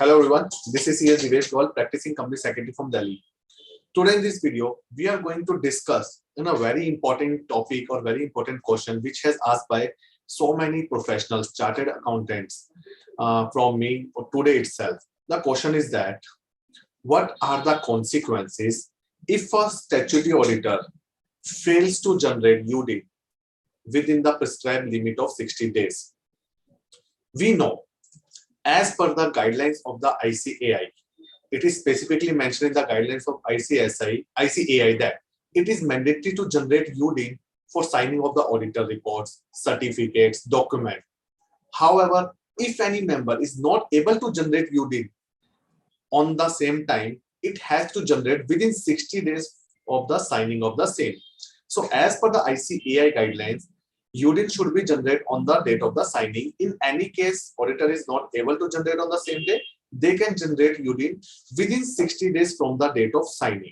Hello everyone, this is CS Divesh Goel, practicing company secretary from Delhi. Today in this video, we are going to discuss a very important topic or very important question which has asked by so many professionals, chartered accountants from me for today itself. The question is that, what are the consequences if a statutory auditor fails to generate UDIN within the prescribed limit of 60 days? We know, as per the guidelines of the ICAI, it is specifically mentioned in the guidelines of ICAI that it is mandatory to generate UDIN for signing of the auditor reports, certificates, documents. However, if any member is not able to generate UDIN on the same time, it has to generate within 60 days of the signing of the same. So as per the ICAI guidelines, UDIN should be generated on the date of the signing. In any case, auditor is not able to generate on the same day, they can generate UDIN within 60 days from the date of signing.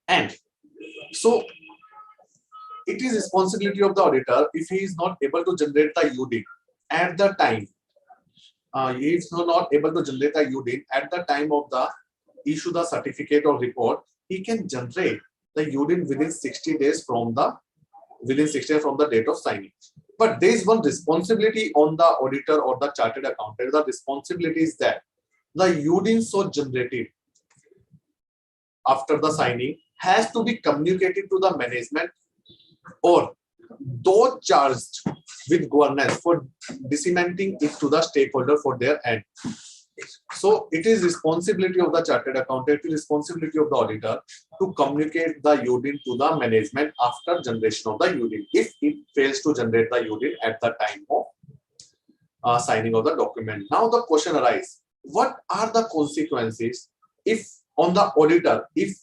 And so it is responsibility of the auditor if he is not able to generate the UDIN at the time. He is not able to generate the UDIN at the time of the issue the certificate or report. He can generate the UDIN within 60 days from the date of signing. But there is one responsibility on the auditor or the chartered accountant. The responsibility is that the UDIN so generated after the signing has to be communicated to the management or those charged with governance for disseminating it to the stakeholder for their end. So it is responsibility of the chartered accountant, it is responsibility of the auditor to communicate the UDIN to the management after generation of the UDIN if it fails to generate the UDIN at the time of signing of the document. Now the question arises, what are the consequences if on the auditor if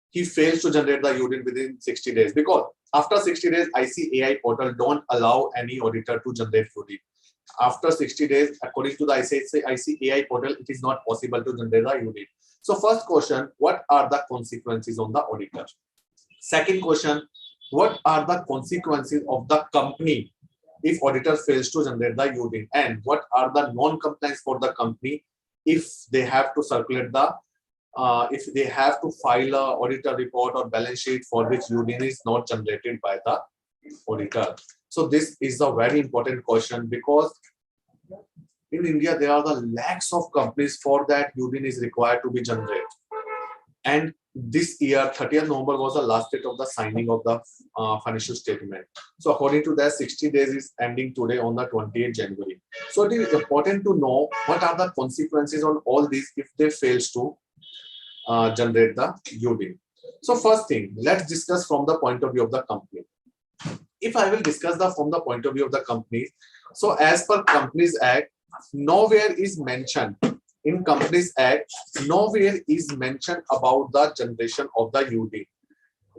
he fails to generate the UDIN within 60 days? Because after 60 days, ICAI portal don't allow any auditor to generate UDIN. After 60 days, according to the ICAI portal, it is not possible to generate the UDIN. So first question, what are the consequences on the auditor? Second question, what are the consequences of the company if auditor fails to generate the UDIN? And what are the non-compliance for the company if they have to circulate the if they have to file a auditor report or balance sheet for which UDIN is not generated by the auditor? So this is a very important question because in India there are the lakhs of companies for that UDIN is required to be generated. And this year, 30th November was the last date of the signing of the financial statement. So according to that, 60 days is ending today on the 28th January. So it is important to know what are the consequences on all these if they fails to generate the UDIN. So first thing, let's discuss from the point of view of the company. If I will discuss from the point of view of the company, so as per Companies Act, nowhere is mentioned in Companies Act, nowhere is mentioned about the generation of the UDIN.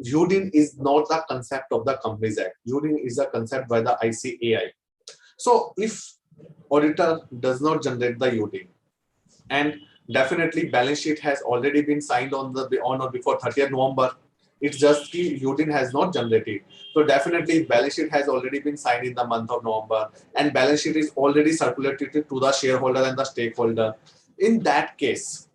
UDIN is not the concept of the Companies Act. UDIN is a concept by the ICAI. So if auditor does not generate the UDIN, and definitely balance sheet has already been signed on or before 30th November. It's just the UDIN has not generated. So definitely balance sheet has already been signed in the month of November and balance sheet is already circulated to the shareholder and the stakeholder. In that case,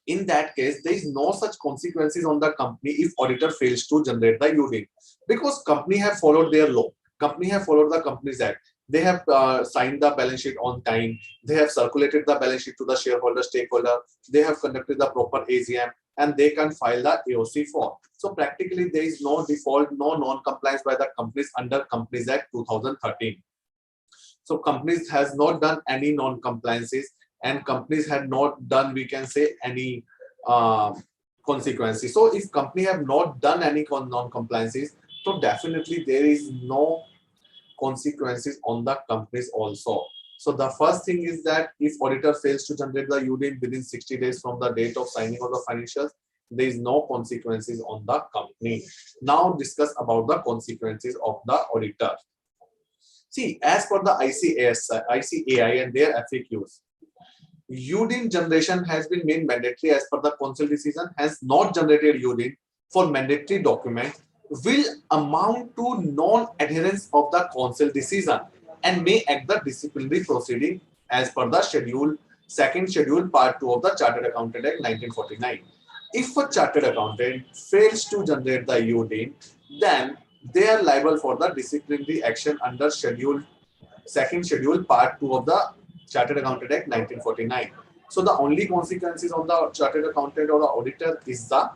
there is no such consequences on the company if auditor fails to generate the UDIN because company have followed their law. Company have followed the Companies Act. They have signed the balance sheet on time. They have circulated the balance sheet to the shareholder, stakeholder. They have conducted the proper AGM and they can file the AOC form. So practically there is no default, no non-compliance by the companies under Companies Act 2013. So companies has not done any non-compliances and companies had not done, we can say, any consequences. So if company have not done any non-compliances, so definitely there is no consequences on the companies also. So the first thing is that if auditor fails to generate the UDIN within 60 days from the date of signing of the financials, there is no consequences on the company. Now discuss about the consequences of the auditor. See, as per the ICAI and their FAQs, UDIN generation has been made mandatory as per the council decision, has not generated UDIN for mandatory document will amount to non-adherence of the council decision and may act the disciplinary proceeding as per the schedule second schedule, part 2 of the Chartered Accountant Act 1949. If a chartered accountant fails to generate the UDIN, then they are liable for the disciplinary action under second schedule, part 2 of the Chartered Accountant Act 1949. So the only consequences of the chartered accountant or the auditor is the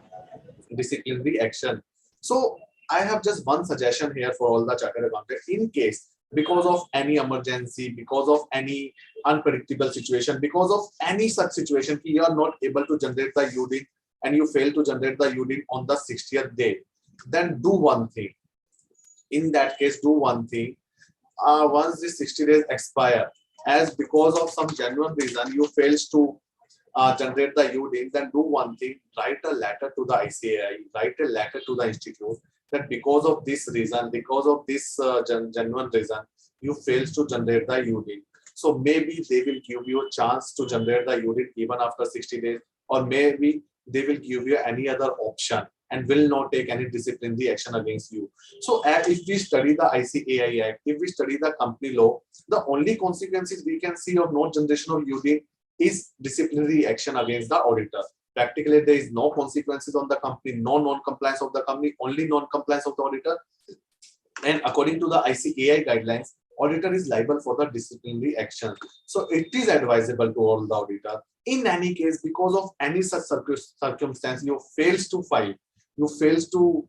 disciplinary action. So I have just one suggestion here for all the chartered accountants. In case because of any emergency, because of any unpredictable situation, because of any such situation, you are not able to generate the UDIN and you fail to generate the UDIN on the 60th day, then do one thing. In that case, do one thing. Once the 60 days expire, as because of some genuine reason you fails to generate the UDIN, then do one thing, write a letter to the ICAI, write a letter to the institute that because of this reason, because of this genuine reason, you fails to generate the UDIN. So maybe they will give you a chance to generate the UDIN even after 60 days, or maybe they will give you any other option and will not take any disciplinary action against you. So if we study the ICAI Act, if we study the company law, the only consequences we can see of non-generation of UDIN is disciplinary action against the auditor. Practically, there is no consequences on the company, no non-compliance of the company, only non-compliance of the auditor. And according to the ICAI guidelines, auditor is liable for the disciplinary action. So it is advisable to all the auditor. In any case, because of any such circumstance, you fails to file, you fails to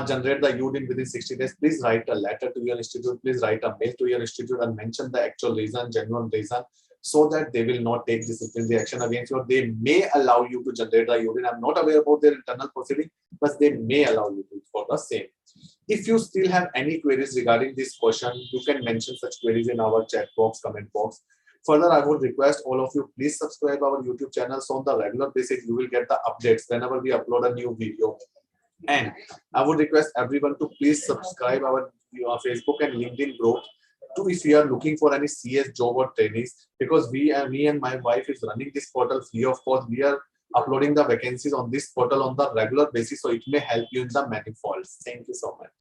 generate the UDIN within 60 days, please write a letter to your institute, please write a mail to your institute and mention the actual reason, genuine reason, so that they will not take disciplinary action against you, or they may allow you to generate the UDIN. I'm not aware about their internal proceeding, but they may allow you to for the same. If you still have any queries regarding this question, you can mention such queries in our chat box, comment box. Further, I would request all of you, please subscribe our YouTube channel, so on the regular basis you will get the updates whenever we upload a new video. And I would request everyone to please subscribe our Facebook and LinkedIn group to, if you are looking for any CS job or trainees, because me and my wife is running this portal free of cost. We are uploading the vacancies on this portal on the regular basis, so it may help you in the manifolds. Thank you so much.